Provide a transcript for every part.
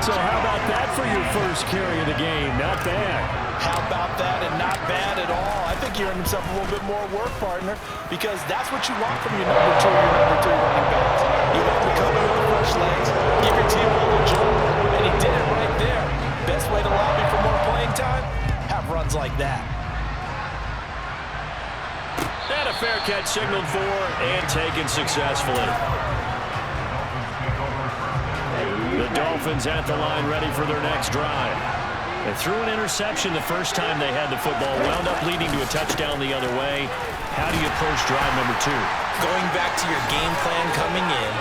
So how about that for your first carry of the game? Not bad. How about that, and not bad at all. I think he earned himself a little bit more work, partner, because that's what you want from your number two running backs. You want them to come in with the fresh legs, give your team a little jump, and he did it right there. Best way to lobby for more playing time? Have runs like that. And a fair catch signaled for and taken successfully. The Dolphins at the line ready for their next drive. They threw an interception the first time they had the football, wound up leading to a touchdown the other way. How do you approach drive number 2? Going back to your game plan coming in,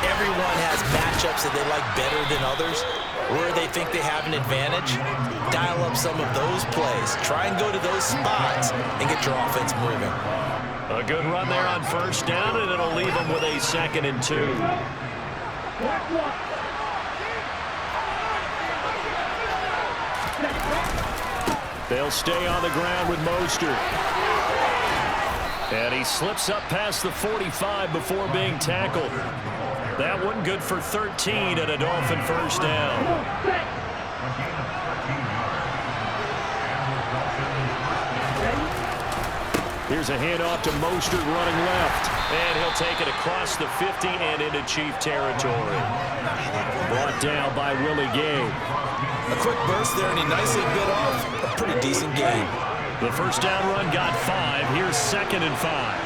everyone has matchups that they like better than others, where they think they have an advantage. Dial up some of those plays. Try and go to those spots and get your offense moving. A good run there on first down, and it'll leave them with a 2nd and 2. They'll stay on the ground with Mostert. And he slips up past the 45 before being tackled. That one good for 13 and a Dolphin first down. Here's a handoff to Mostert running left. And he'll take it across the 50 and into Chief territory. Brought down by Willie Gay. A quick burst there, and he nicely bit off a pretty decent game. The first down run got 5. Here's 2nd and 5.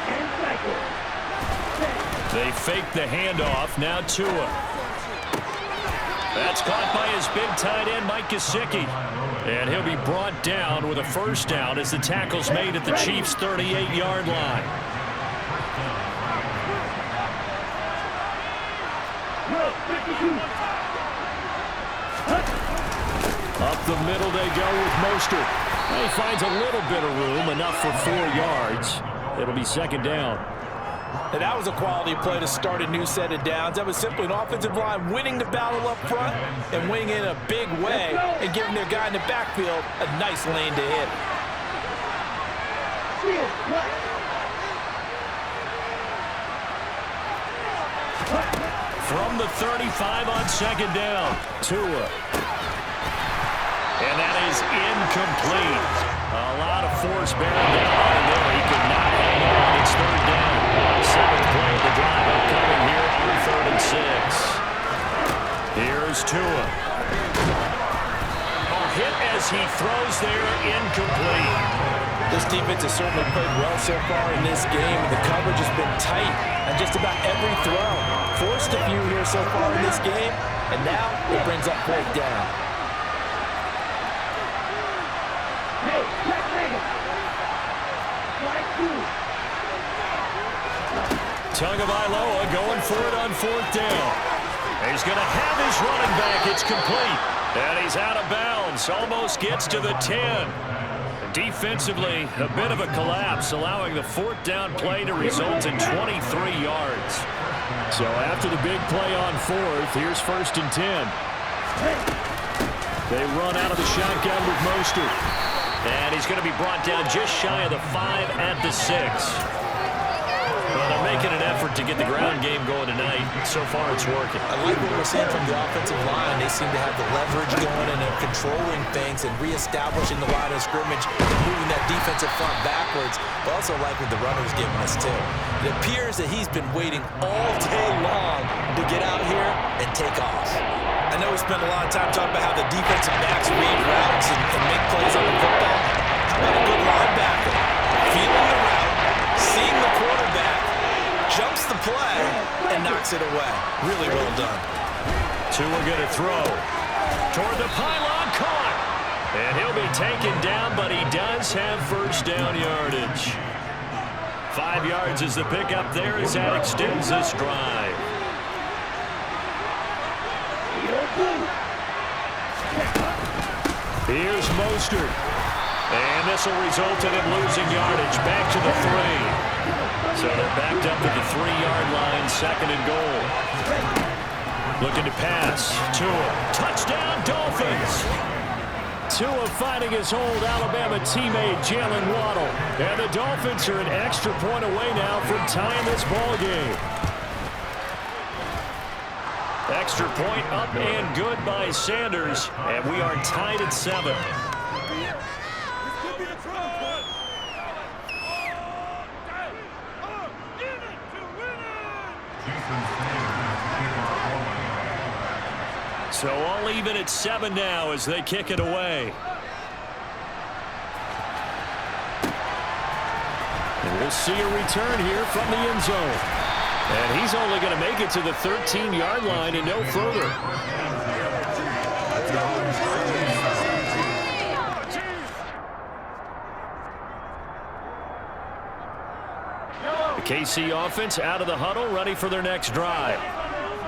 They fake the handoff. Now Tua. That's caught by his big tight end, Mike Gesicki. And he'll be brought down with a first down as the tackle's made at the Chiefs' 38-yard line. Up the middle they go with Mostert. He finds a little bit of room, enough for 4 yards. It'll be 2nd down. And that was a quality play to start a new set of downs. That was simply an offensive line winning the battle up front and winning in a big way and giving their guy in the backfield a nice lane to hit. From the 35 on 2nd down, Tua. And that is incomplete. A lot of force bearing down on him there. He could not hang on. It's 3rd down. 7th play of the drive upcoming here on 3rd and 6. Here's Tua. A hit as he throws there, incomplete. This defense has certainly played well so far in this game. The coverage has been tight on just about every throw. Forced a few here so far in this game, and now it brings up 4th down. Tagovailoa going for it on 4th down. He's going to have his running back. It's complete. And he's out of bounds. Almost gets to the 10. Defensively, a bit of a collapse, allowing the 4th down play to result in 23 yards. So after the big play on 4th, here's 1st and 10. They run out of the shotgun with Mostert. And he's going to be brought down just shy of the 5 at the 6. Well, they're making an effort to get the ground game going tonight. So far, it's working. I like what we're seeing from the offensive line. They seem to have the leverage going and they're controlling things and reestablishing the line of scrimmage and moving that defensive front backwards. But also like what the runner's giving us, too. It appears that he's been waiting all day long to get out here and take off. I know we spent a lot of time talking about how the defensive backs read routes and make plays on the football. How about a good linebacker? Feeling the route, seeing the quarterback, jumps the play, and knocks it away. Really well done. Tua going to throw. Toward the pylon, caught. And he'll be taken down, but he does have first down yardage. 5 yards is the pickup there as that extends this drive. Here's Mostert. And this will result in him losing yardage. Back to the 3. So they're backed up at the 3-yard line, 2nd and goal. Looking to pass. Tua. Touchdown, Dolphins. Tua finding his old Alabama teammate, Jalen Waddle. And the Dolphins are an extra point away now from tying this ball game. Extra point up and good by Sanders. And we are tied at 7. So all even at 7 now as they kick it away. And we'll see a return here from the end zone. And he's only going to make it to the 13-yard line and no further. The KC offense out of the huddle, ready for their next drive.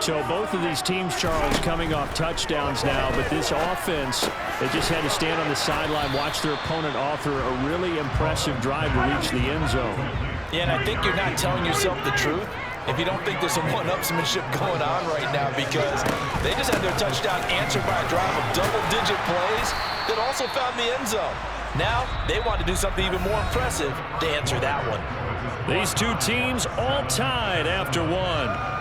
So both of these teams, Charles, coming off touchdowns now, but this offense, they just had to stand on the sideline, watch their opponent author a really impressive drive to reach the end zone. Yeah, and I think you're not telling yourself the truth if you don't think there's some one-upsmanship going on right now, because they just had their touchdown answered by a drive of double-digit plays that also found the end zone. Now they want to do something even more impressive to answer that one. These two teams all tied after one.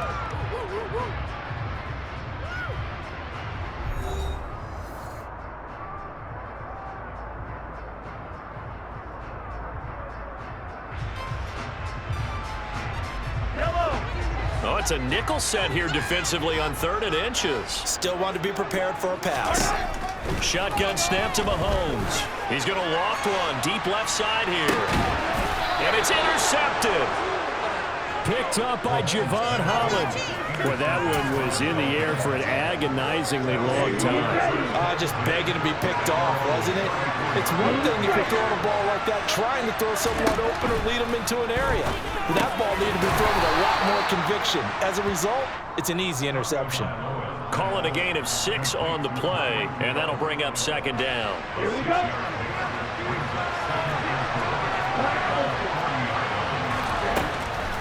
Oh, it's a nickel set here defensively on 3rd and inches. Still want to be prepared for a pass. Shotgun snap to Mahomes. He's going to lock one deep left side here. And it's intercepted. Picked up by Javon Holland. Boy, that one was in the air for an agonizingly long time. Just begging to be picked off, wasn't it? It's one thing if you're throwing a ball like that, trying to throw someone open or lead them into an area. But that ball needed to be thrown with a lot more conviction. As a result, it's an easy interception. Call it a gain of 6 on the play, and that'll bring up 2nd down. Here we go.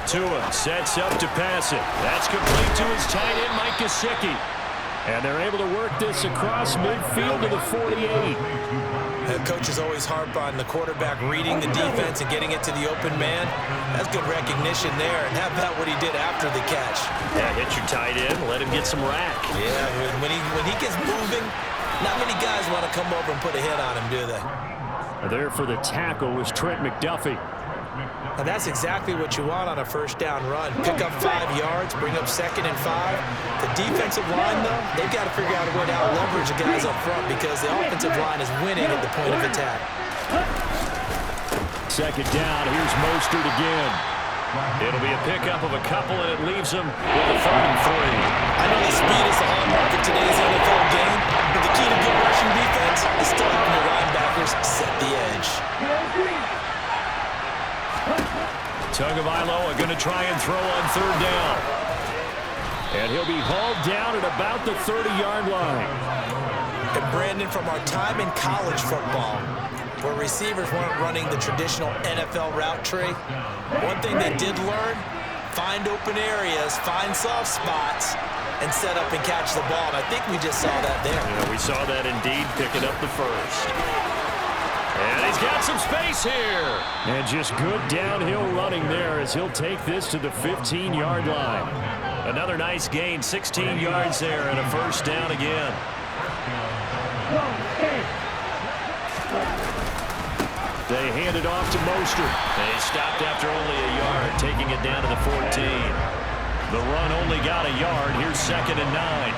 Tua sets up to pass it. That's complete to his tight end, Mike Gesicki. And they're able to work this across midfield to the 48. Coaches always harp on the quarterback reading the defense and getting it to the open man. That's good recognition there. And how about what he did after the catch? Yeah, hit your tight end, let him get some rack. Yeah, when he gets moving, not many guys want to come over and put a hit on him, do they? There for the tackle was Trent McDuffie. And that's exactly what you want on a 1st down run. Pick up 5 yards, bring up 2nd and 5. The defensive line, though, they've got to figure out a way to out-leverage the guys up front because the offensive line is winning at the point of attack. 2nd down, here's Mostert again. It'll be a pickup of a couple, and it leaves him with a 3rd and 3. I know the speed is the hallmark of today's NFL game, but the key to good rushing defense is still having your linebackers set the edge. Tagovailoa going to try and throw on 3rd down. And he'll be hauled down at about the 30-yard line. And Brandon, from our time in college football, where receivers weren't running the traditional NFL route tree, one thing they did learn, find open areas, find soft spots, and set up and catch the ball. And I think we just saw that there. Yeah, we saw that indeed, picking up the 1st. And he's got some space here. And just good downhill running there as he'll take this to the 15-yard line. Another nice gain, 16 yards there, and a 1st down again. They hand it off to Mostert. They stopped after only a yard, taking it down to the 14. The run only got a yard. Here's 2nd and 9.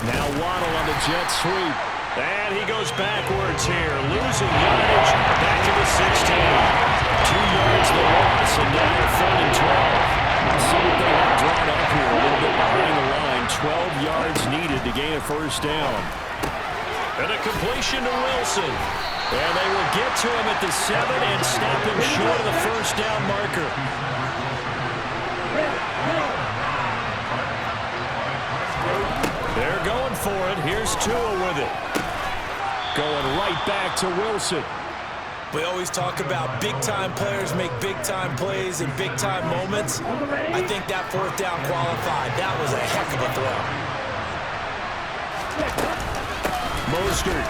Now Waddle on the jet sweep. And he goes backwards here, losing yardage back to the 16. 2 yards the loss, and now 3rd and 12. Let's see what they have drawn up here a little bit behind the line. 12 yards needed to gain a 1st down. And a completion to Wilson. And they will get to him at the 7 and stop him short of the 1st down marker. They're going for it. Here's Tua with it. Going right back to Wilson. We always talk about big-time players make big-time plays in big-time moments. I think that 4th down qualified. That was a heck of a throw. Mostert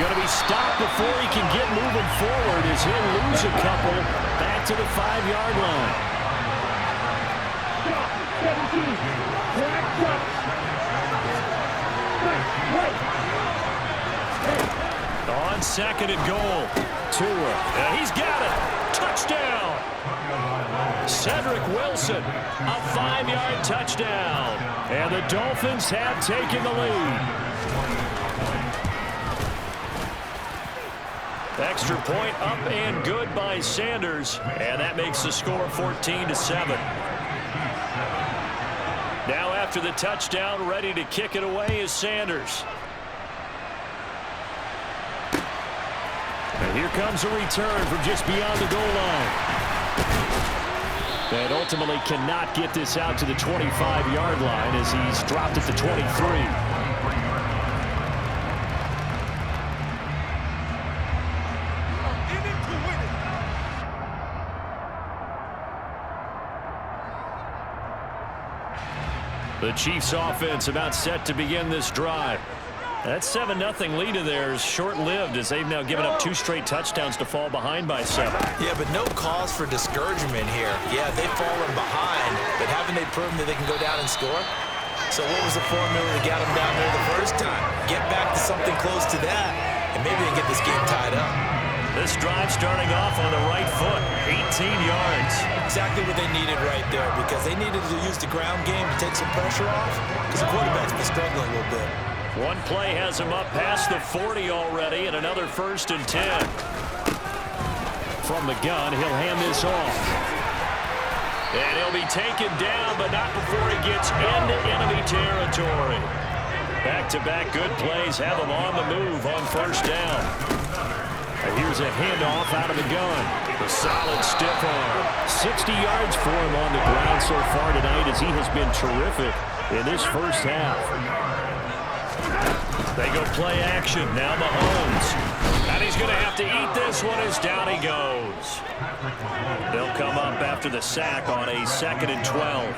going to be stopped before he can get moving forward as he'll lose a couple back to the 5-yard line. On second and goal, Tua. He's got it. Touchdown. Cedric Wilson, a 5-yard touchdown. And the Dolphins have taken the lead. Extra point up and good by Sanders. And that makes the score 14-7. Now after the touchdown, ready to kick it away is Sanders. And here comes a return from just beyond the goal line. And ultimately cannot get this out to the 25-yard line as he's dropped at the 23. The Chiefs offense about set to begin this drive. That 7-0 lead of theirs short-lived as they've now given up 2 straight touchdowns to fall behind by 7. Yeah, but no cause for discouragement here. Yeah, they've fallen behind, but haven't they proven that they can go down and score? So what was the formula to get them down there the first time? Get back to something close to that, and maybe they can get this game tied up. This drive starting off on the right foot, 18 yards. Exactly what they needed right there, because they needed to use the ground game to take some pressure off, because the quarterback's been struggling a little bit. One play has him up past the 40 already, and another 1st and 10. From the gun, he'll hand this off. And he'll be taken down, but not before he gets into enemy territory. Back-to-back good plays have him on the move on 1st down. And here's a handoff out of the gun. A solid stiff arm. 60 yards for him on the ground so far tonight as he has been terrific in this first half. They go play action. Now Mahomes. And he's going to have to eat this one as down he goes. They'll come up after the sack on a 2nd and 12.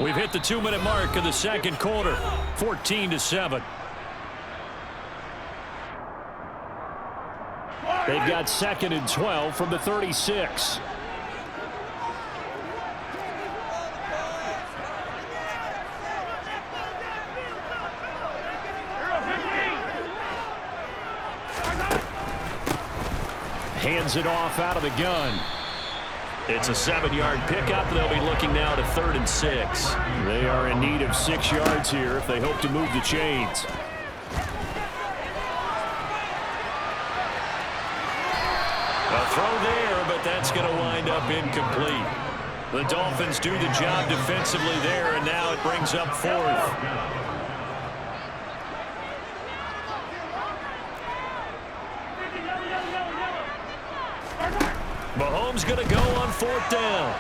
We've hit the 2-minute mark of the second quarter. 14-7. They've got 2nd and 12 from the 36. Hands it off out of the gun. It's a 7-yard pickup. They'll be looking now to 3rd and 6. They are in need of 6 yards here if they hope to move the chains. A throw there, but that's going to wind up incomplete. The Dolphins do the job defensively there, and now it brings up 4th. Mahomes going to go on 4th down.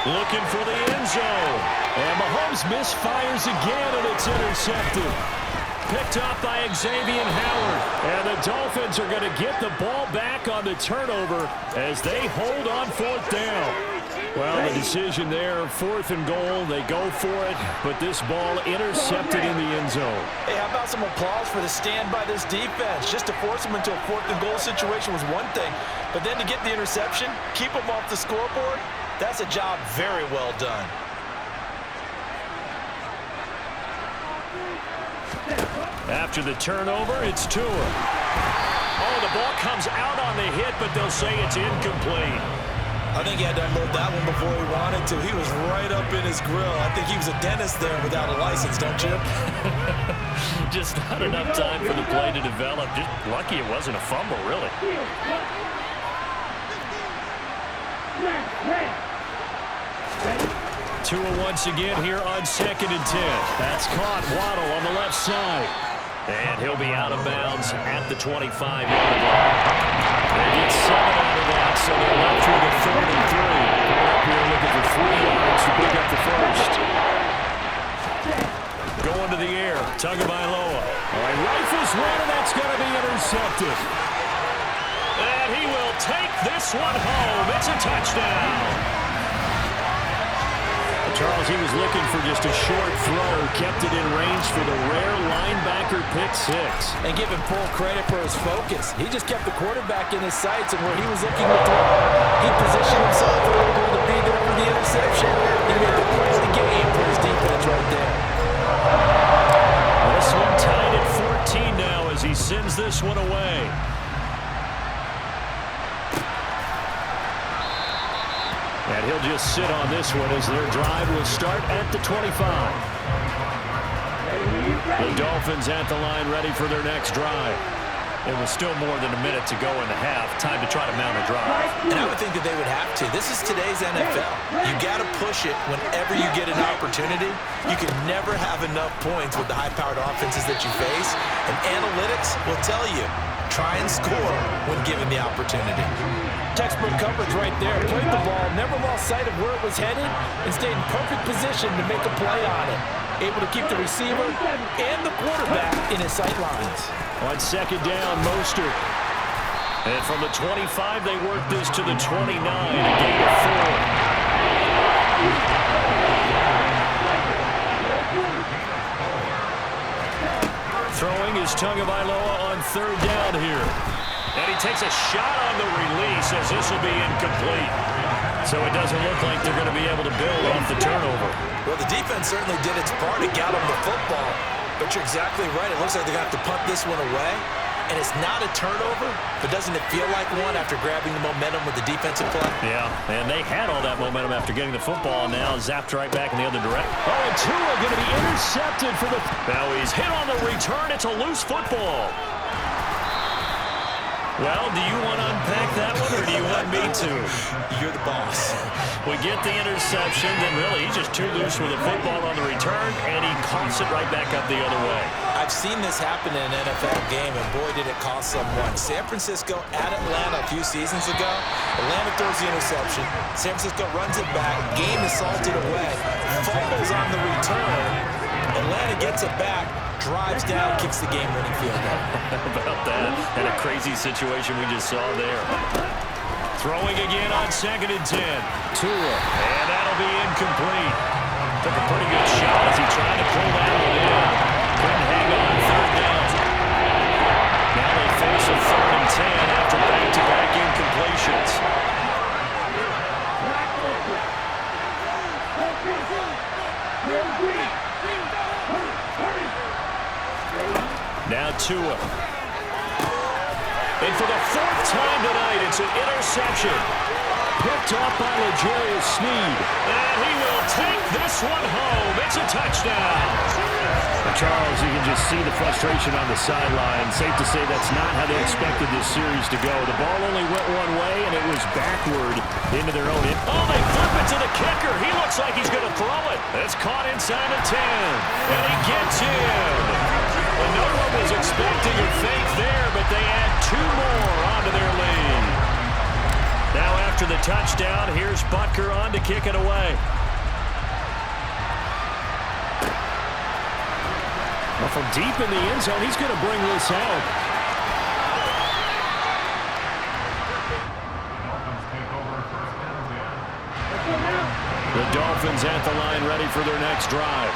Looking for the end zone. And Mahomes misfires again, and it's intercepted. Picked up by Xavier Howard. And the Dolphins are going to get the ball back on the turnover as they hold on 4th down. Well, the decision there, 4th and goal, they go for it, but this ball intercepted in the end zone. Hey, how about some applause for the stand by this defense? Just to force them into a 4th and goal situation was one thing, but then to get the interception, keep them off the scoreboard, that's a job very well done. After the turnover, it's Tua. Oh, the ball comes out on the hit, but they'll say it's incomplete. I think he had to unload that one before he wanted to. He was right up in his grill. I think he was a dentist there without a license, don't you? Just not enough time for the play to develop. Just lucky it wasn't a fumble, really. Tua once again here on 2nd and 10. That's caught. Waddle on the left side. And he'll be out of bounds at the 25-yard line. They get 7 out of that, so they're left with a 3rd and 3. Coming up here looking for 3 yards to pick up the first. Going to the air. Tagovailoa. All right, rifles one, and that's going to be intercepted. And he will take this one home. It's a touchdown. Charles, he was looking for just a short throw, kept it in range for the rare linebacker pick six. And give him full credit for his focus. He just kept the quarterback in his sights, and where he was looking to throw, he positioned himself for able to be there for the interception. He made the play of the game for his defense right there. This one tied at 14 now as he sends this one away. And he'll just sit on this one as their drive will start at the 25. The Dolphins at the line ready for their next drive. It was still more than a minute to go in the half. Time to try to mount a drive. And I would think that they would have to. This is today's NFL. You got to push it whenever you get an opportunity. You can never have enough points with the high-powered offenses that you face. And analytics will tell you, try and score when given the opportunity. Textbook coverage right there. Played the ball, never lost sight of where it was headed, and stayed in perfect position to make a play on it. Able to keep the receiver and the quarterback in his sight lines. On second down, Mostert. And from the 25, they work this to the 29, a gain of 4. Throwing is Tagovailoa on third down here. And he takes a shot on the release as this will be incomplete. So it doesn't look like they're going to be able to build off the turnover. Well, the defense certainly did its part to get them the football. But you're exactly right. It looks like they're going to have to punt this one away. And it's not a turnover, but doesn't it feel like one after grabbing the momentum with the defensive play? Yeah, and they had all that momentum after getting the football, and now zapped right back in the other direction. Oh, and Tua going to be intercepted for the... Now he's hit on the return. It's a loose football. Well, do you want to unpack that one, or do you want me to? You're the boss. We get the interception, then really he's just too loose with the football on the return, and he coughs it right back up the other way. I've seen this happen in an NFL game, and boy, did it cost someone. San Francisco at Atlanta a few seasons ago. Atlanta throws the interception. San Francisco runs it back. Game is salted away. Fumbles on the return. Atlanta gets it back. Drives down, kicks the game-winning field goal. How about that? And a crazy situation we just saw there. Throwing again on second and 10. Tua. And that'll be incomplete. Took a pretty good shot as he tried to pull that one in. Couldn't hang on third down. Now they face a third and 10 after back-to-back incompletions. Now Tua. And for the fourth time tonight, it's an interception. Picked up by L'Jarius Sneed. And he will take this one home. It's a touchdown. Charles, you can just see the frustration on the sideline. Safe to say that's not how they expected this series to go. The ball only went one way, and it was backward into their own end. Oh, they flip it to the kicker. He looks like he's going to throw it. It's caught inside the 10. And he gets in. Well, no one was expecting a fake there, but they add two more onto their lead. Now after the touchdown, here's Butker on to kick it away. Well, from deep in the end zone, he's going to bring this out. The Dolphins at the line ready for their next drive.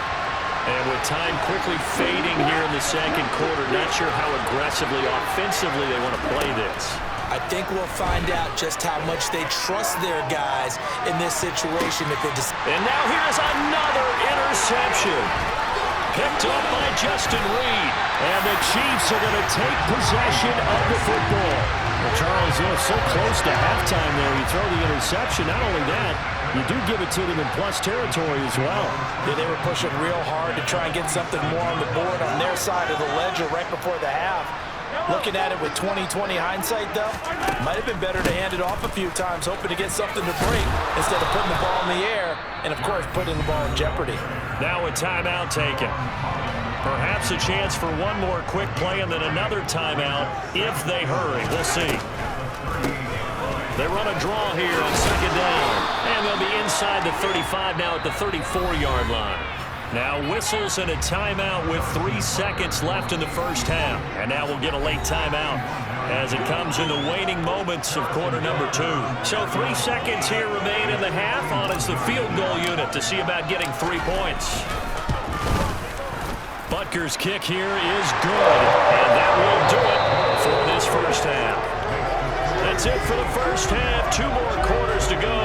And with time quickly fading here in the second quarter, not sure how aggressively, offensively they want to play this. I think we'll find out just how much they trust their guys in this situation. And now here's another interception. Picked up by Justin Reed. And the Chiefs are going to take possession of the football. Well, Charles, so close to halftime there. You throw the interception. Not only that, you do give it to them in plus territory as well. Yeah, they were pushing real hard to try and get something more on the board on their side of the ledger right before the half. Looking at it with 20/20 hindsight, though, might have been better to hand it off a few times, hoping to get something to break instead of putting the ball in the air and, of course, putting the ball in jeopardy. Now a timeout taken. Perhaps a chance for one more quick play and then another timeout if they hurry. We'll see. They run a draw here on second down. And they'll be inside the 35 now at the 34-yard line. Now whistles and a timeout with 3 seconds left in the first half. And now we'll get a late timeout as it comes in the waning moments of quarter number 2. So 3 seconds here remain in the half on as the field goal unit to see about getting 3 points. Butker's kick here is good, and that will do it for this first half. That's it for the first half. 2 more quarters to go.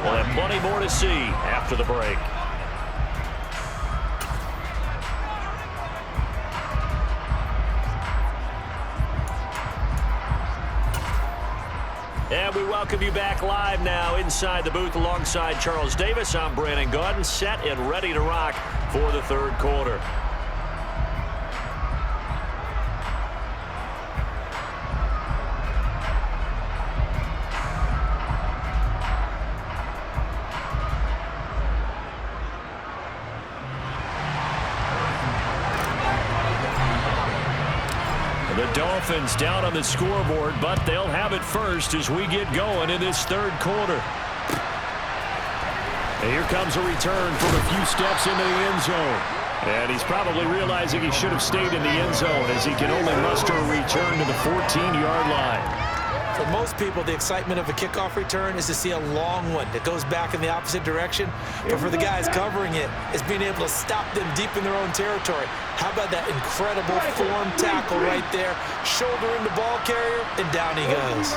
We'll have plenty more to see after the break. And we welcome you back live now inside the booth alongside Charles Davis. I'm Brandon Gaudin, set and ready to rock for the third quarter. The Dolphins down on the scoreboard, but they'll have it first as we get going in this third quarter. And here comes a return from a few steps into the end zone. And he's probably realizing he should have stayed in the end zone as he can only muster a return to the 14-yard line. For most people, the excitement of a kickoff return is to see a long one that goes back in the opposite direction. But for the guys covering it, it's being able to stop them deep in their own territory. How about that incredible form tackle right there? Shoulder in the ball carrier, and down he goes.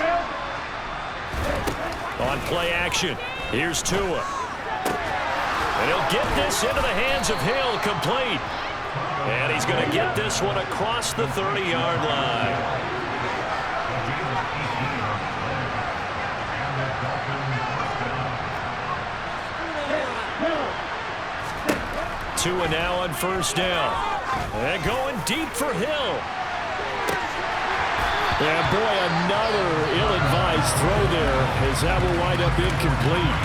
On play action, here's Tua. And he'll get this into the hands of Hill, complete. And he's going to get this one across the 30-yard line. Tua now on first down. And going deep for Hill. And boy, another ill-advised throw there as that will wind up incomplete.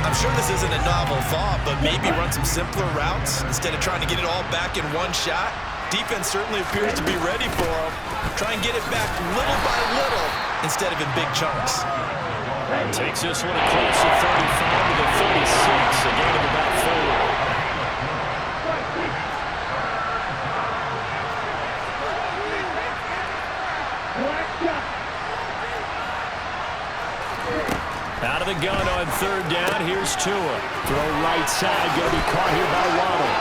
I'm sure this isn't a novel thought, but maybe run some simpler routes instead of trying to get it all back in one shot. Defense certainly appears to be ready for him. Try and get it back little by little instead of in big chunks. Takes this one across the 35 to the 36, a gain of about 4. Out of the gun on third down, here's Tua. Throw right side, going to be caught here by Waddle.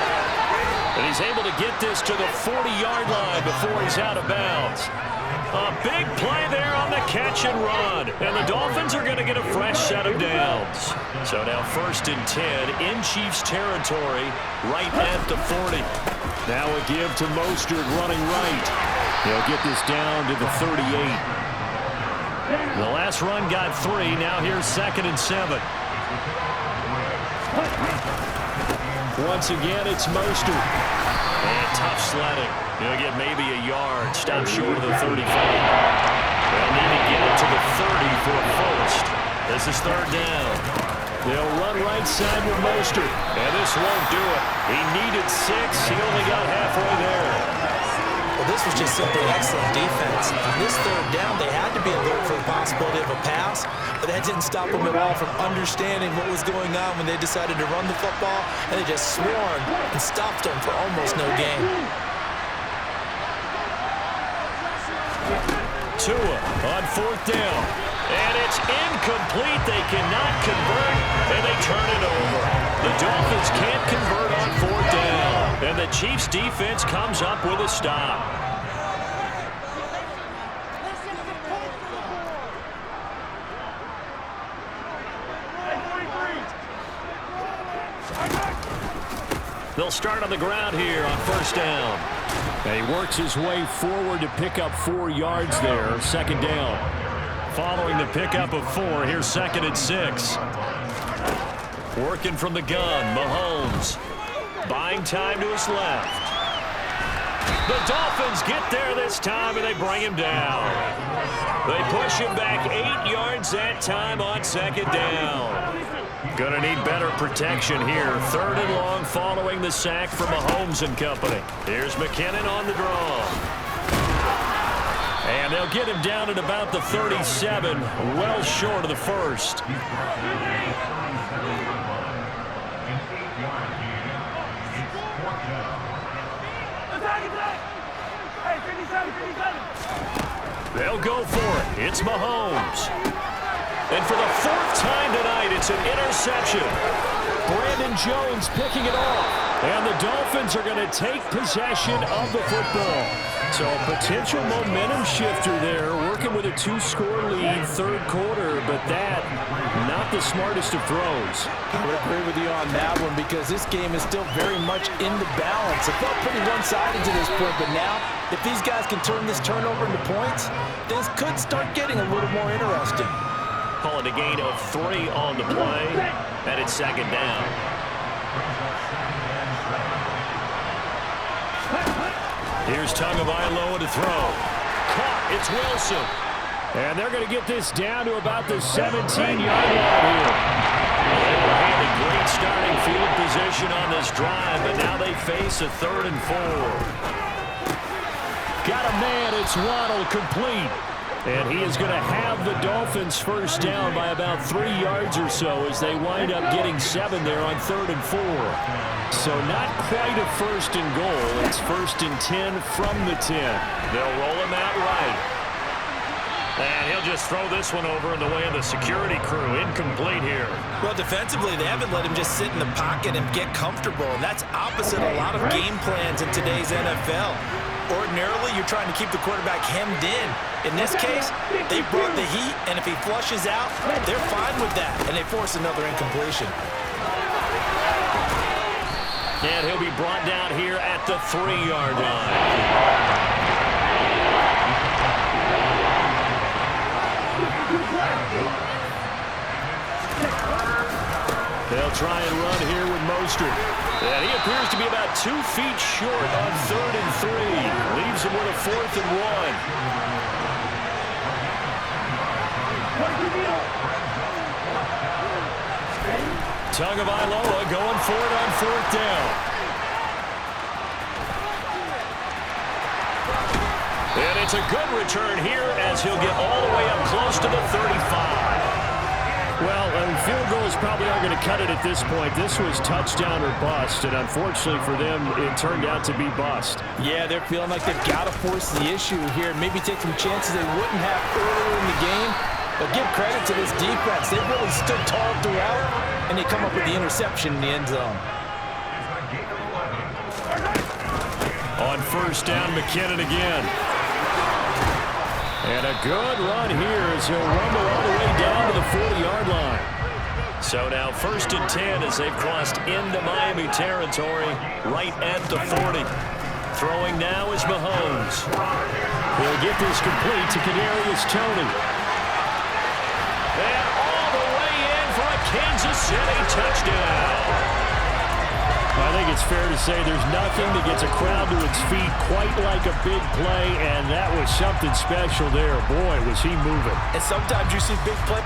And he's able to get this to the 40-yard line before he's out of bounds. A big play there on the catch and run. And the Dolphins are going to get a fresh set of downs. So now 1st and 10 in Chiefs territory, right at the 40. Now a give to Mostert running right. He'll get this down to the 38. The last run got 3. Now here's 2nd and 7. Once again, it's Mostert. And tough sledding. He'll get maybe a yard. Stop short of the 35. They'll need to get it to the 30 for a first. This is third down. They'll run right side with Mostert. And this won't do it. He needed 6. He only got halfway there. Well, this was just simply excellent defense. On this third down, they had to be alert for the possibility of a pass, but that didn't stop them at all from understanding what was going on when they decided to run the football, and they just swarmed and stopped them for almost no gain. Tua on 4th down, and it's incomplete. They cannot convert, and they turn it over. The Dolphins can't convert on 4th down, and the Chiefs defense comes up with a stop. They'll start on the ground here on 1st down. And he works his way forward to pick up 4 yards there, 2nd down. Following the pickup of 4, here's 2nd and 6. Working from the gun, Mahomes. Buying time to his left. The Dolphins get there this time, and they bring him down. They push him back 8 yards that time on 2nd down. Gonna need better protection here. 3rd and long following the sack from Mahomes and company. Here's McKinnon on the draw. And they'll get him down at about the 37, well short of the first. They'll go for it. It's Mahomes. And for the fourth time tonight, it's an interception. Brandon Jones picking it off. And the Dolphins are going to take possession of the football. So a potential momentum shifter there, working with a 2-score lead, third quarter, but that, not the smartest of throws. I would agree with you on that one because this game is still very much in the balance. It felt pretty one-sided to this point, but now, if these guys can turn this turnover into points, things could start getting a little more interesting. Calling a gain of 3 on the play, and it's second down. Here's Tagovailoa to throw. Caught. It's Wilson. And they're going to get this down to about the 17-yard line here. They were handed great starting field position on this drive, but now they face a 3rd and 4. Got a man. It's Waddle, complete. And he is going to have the Dolphins first down by about 3 yards or so as they wind up getting 7 there on 3rd and 4. So not quite a 1st and goal. It's 1st and 10 from the 10. They'll roll him out right. And he'll just throw this one over in the way of the security crew. Incomplete here. Well, defensively, they haven't let him just sit in the pocket and get comfortable. And that's opposite a lot of game plans in today's NFL. Ordinarily, you're trying to keep the quarterback hemmed in. In this case, they brought the heat, and if he flushes out, they're fine with that, and they force another incompletion. And he'll be brought down here at the 3-yard line. They'll try and run here with Mostert. And he appears to be about 2 feet short on 3rd and 3. Leaves him with a 4th and 1. Tagovailoa going for it on 4th down. And it's a good return here as he'll get all the way up close to the 35. Well, field goals probably aren't going to cut it at this point. This was touchdown or bust, and unfortunately for them, it turned out to be bust. Yeah, they're feeling like they've got to force the issue here and maybe take some chances they wouldn't have earlier in the game. But give credit to this defense. They really stood tall throughout, and they come up with the interception in the end zone. On 1st down, McKinnon again. And a good run here as he'll rumble all the way down to the 40-yard line. So now 1st and 10 as they've crossed into Miami territory right at the 40. Throwing now is Mahomes. He'll get this complete to Kadarius Toney. And all the way in for a Kansas City touchdown. I think it's fair to say there's nothing that gets a crowd to its feet quite like a big play, and that was something special there. Boy, was he moving. And sometimes you see big play.